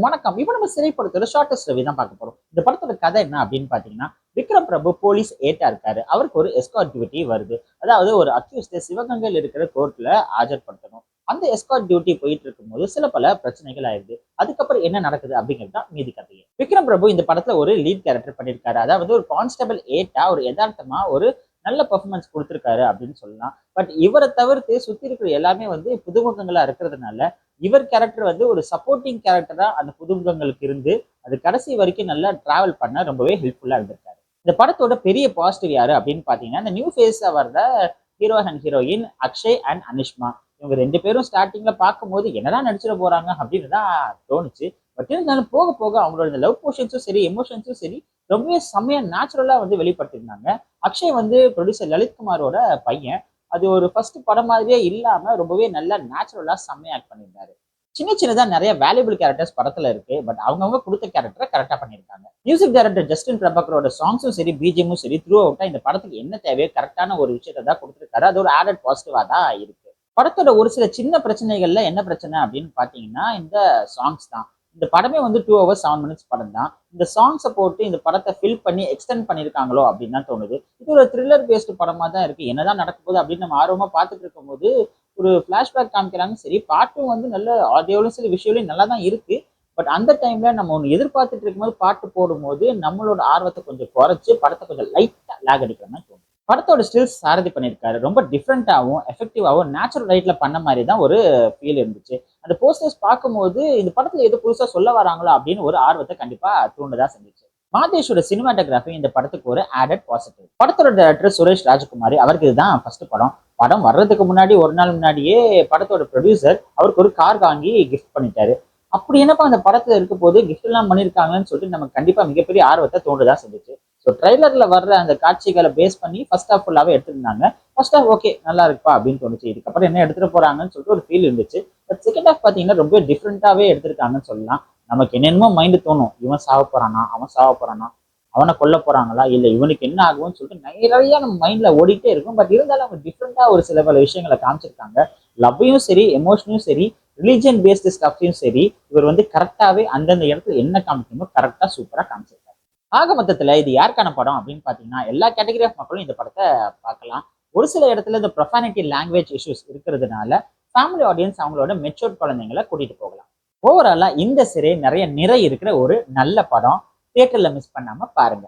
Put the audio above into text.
வணக்கம். இப்ப நம்ம திரைப்படத்தோட ஷார்ட்டஸ்ட் ரிவ்யூ தான் பார்க்க போறோம். இந்த படத்தோட கதை என்ன அப்படின்னு பாத்தீங்கன்னா, விக்ரம் பிரபு போலீஸ் ஏட்டா இருக்காரு. அவருக்கு ஒரு எஸ்கார்ட் டியூட்டி வருது. அதாவது ஒரு அக்யூஸ்ட சிவகங்கையில் இருக்கிற கோர்ட்ல ஆஜர்படுத்தணும். அந்த எஸ்கார்ட் டியூட்டி போயிட்டு இருக்கும்போது சில பல பிரச்சனைகள் ஆயிடுது. அதுக்கப்புறம் என்ன நடக்குது அப்படிங்கிறது தான் மீதி கதையே. விக்ரம் பிரபு இந்த படத்துல ஒரு லீட் கேரக்டர் பண்ணியிருக்காரு. அதாவது ஒரு கான்ஸ்டபிள் ஏட்டா ஒரு யதார்த்தமா ஒரு நல்ல பெர்ஃபார்மன்ஸ் கொடுத்திருக்காரு அப்படின்னு சொல்லலாம். பட் இவரை தவிர்த்து சுத்தி இருக்கிற எல்லாமே புதுமுகங்களா இருக்கிறதுனால இவர் கேரக்டர் ஒரு சப்போர்ட்டிங் கேரக்டரா அந்த புதுமுகங்களுக்கு இருந்து அது கடைசி வரைக்கும் நல்லா டிராவல் பண்ண ரொம்பவே ஹெல்ப்ஃபுல்லா இருந்திருக்காரு. இந்த படத்தோட பெரிய பாசிட்டிவ் யாரு அப்படின்னு பாத்தீங்கன்னா, இந்த நியூ ஃபேஸா வர்ற hero and heroine Akshay and Anishma. இவங்க ரெண்டு பேரும் ஸ்டார்டிங்ல பார்க்கும்போது என்னதான் நடிச்சிட போறாங்க அப்படின்னு தான் தோணுச்சு. பட் இருந்தாலும் போக போக அவங்களோட இந்த லவ் போர்ஷன்ஸும் சரி, எமோஷன்ஸும் சரி ரொம்பவே செம்மையா நேச்சுரலா வெளிப்படுத்திருந்தாங்க. அக்ஷய் ப்ரொடியூசர் லலித்குமாரோட பையன். அது ஒரு ஃபர்ஸ்ட் படம் மாதிரியே இல்லாம ரொம்பவே நல்லா நேச்சுரலா செம்மையா ஆக்ட் பண்ணியிருந்தாரு. சின்ன சின்னதா நிறைய வேல்யூபிள் கேரக்டர்ஸ் படத்துல இருக்கு. பட் அவங்கவுங்க கொடுத்த கேரக்டரை கரெக்டா பண்ணியிருக்காங்க. மியூசிக் டைரக்டர் ஜஸ்டின் பிரபாகரோட சாங்ஸும் சரி, பிஜிஎமும் சரி த்ரூ அவுட்டா இந்த படத்துக்கு என்ன தேவையோ கரெக்டான ஒரு விஷயத்தை தான் கொடுத்துருக்காரு. அது ஒரு ஆடட் பாசிட்டிவா தான் இருக்கு. படத்தோட ஒரு சில சின்ன பிரச்சனைகள்ல என்ன பிரச்சனை அப்படின்னு பாத்தீங்கன்னா, இந்த சாங்ஸ் தான். இந்த படமே 2 hours 7 minutes படம் தான். இந்த சாங்ஸை போட்டு இந்த படத்தை ஃபில் பண்ணி எக்ஸ்டெண்ட் பண்ணியிருக்காங்களோ அப்படின்னு தான் தோணுது. இது ஒரு த்ரில்லர் பேஸ்டு படமா தான் இருக்கு. என்னதான் நடக்க போகுது அப்படின்னு நம்ம ஆர்வமா பார்த்துட்டு இருக்கும்போது ஒரு பிளாஷ்பேக் காமிக்கிறாங்க. சரி, பாட்டும் நல்ல ஆடியோலும் சரி, விஷுவலையும் நல்லா தான் இருக்கு. பட் அந்த டைம்ல நம்ம ஒன்று எதிர்பார்த்துட்டு இருக்கும்போது பாட்டு போடும்போது நம்மளோட ஆர்வத்தை கொஞ்சம் குறைச்சு படத்தை கொஞ்சம் லைட்டா லேக் அடிக்கிற மாதிரி தோணும். படத்தோட ஸ்டில்ஸ் சாரதி பண்ணியிருக்காரு. ரொம்ப டிஃப்ரெண்டாகவும் எஃபெக்டிவாகவும் நேச்சுரல் லைட்ல பண்ண மாதிரி தான் ஒரு ஃபீல் இருந்துச்சு. அந்த போஸ்டர்ஸ் பார்க்கும்போது இந்த படத்துல ஏதோ புதுசா சொல்ல வராங்களோ அப்படின்னு ஒரு ஆர்வத்தை கண்டிப்பா தூண்டதா செஞ்சுச்சு. மாதேஷோட சினிமாட்டோகிராஃபி இந்த படத்துக்கு ஒரு ஆடட் பாசிட்டிவ். படத்தோட டைரக்டர் சுரேஷ் ராஜ்குமாரி. அவருக்கு இதுதான் ஃபர்ஸ்ட் படம். படம் வர்றதுக்கு முன்னாடி ஒரு நாள் முன்னாடியே படத்தோட ப்ரொடியூசர் அவருக்கு ஒரு கார் வாங்கி கிஃப்ட் பண்ணிட்டாரு. அப்படி என்னப்பா அந்த படத்துல இருக்க போது கிஃப்ட் எல்லாம் பண்ணிருக்காங்கன்னு சொல்லிட்டு நமக்கு கண்டிப்பா மிகப்பெரிய ஆர்வத்தை தோண்டுதான் செஞ்சுச்சு. ஸோ ட்ரைலர்ல வர்ற அந்த காட்சிகளை பேஸ் பண்ணி ஃபர்ஸ்ட் ஹாஃப் ஃபுல்லாவே எடுத்திருந்தாங்க. ஃபர்ஸ்ட் ஹாஃப் ஓகே நல்லா இருக்குப்பா அப்படின்னு தோணுச்சு. இதுக்கப்புறம் என்ன எடுத்துட்டு போறாங்கன்னு சொல்லிட்டு ஒரு ஃபீல் இருந்துச்சு. பட் செகண்ட் ஹாஃப் பாத்தீங்கன்னா ரொம்ப டிஃப்ரெண்டாவே எடுத்திருக்காங்கன்னு சொல்லலாம். நமக்கு என்னென்னமோ மைண்டு தோணும். இவன் சாவ போறானா, அவன் சாவ போறானா, அவனை கொல்ல போறாங்களா, இல்ல இவனுக்கு என்ன ஆகும்னு சொல்லிட்டு நிறைய நம்ம மைண்ட்ல ஓடிட்டே இருக்கும். பட் இருந்தாலும் அவங்க டிஃப்ரெண்டா ஒரு சில பல விஷயங்களை காமிச்சிருக்காங்க. லவ்வையும் சரி, எமோஷனையும் சரி, ரிலீஜியன் பேஸ்டு ஸ்டஃப்பையும் சரி, இவர் கரெக்டாவே அந்தந்த இடத்துல என்ன காமிக்கணுமோ கரெக்டா சூப்பரா காமிச்சிருக்காரு. ஆக மொத்தத்துல இது யாருக்கான படம் அப்படின்னு பாத்தீங்கன்னா, எல்லா கேட்டகரி ஆஃப் மக்களும் இந்த படத்தை பார்க்கலாம். ஒரு சில இடத்துல இந்த ப்ரொஃபானிட்டி லாங்குவேஜ் இஷ்யூஸ் இருக்கிறதுனால ஃபேமிலி ஆடியன்ஸ் அவங்களோட மெச்சூர்ட் குழந்தைங்களை கூட்டிட்டு போகலாம். ஓவராலா இந்த சிறை நிறைய நிறை இருக்கிற ஒரு நல்ல படம். தியேட்டர்ல மிஸ் பண்ணாம பாருங்க.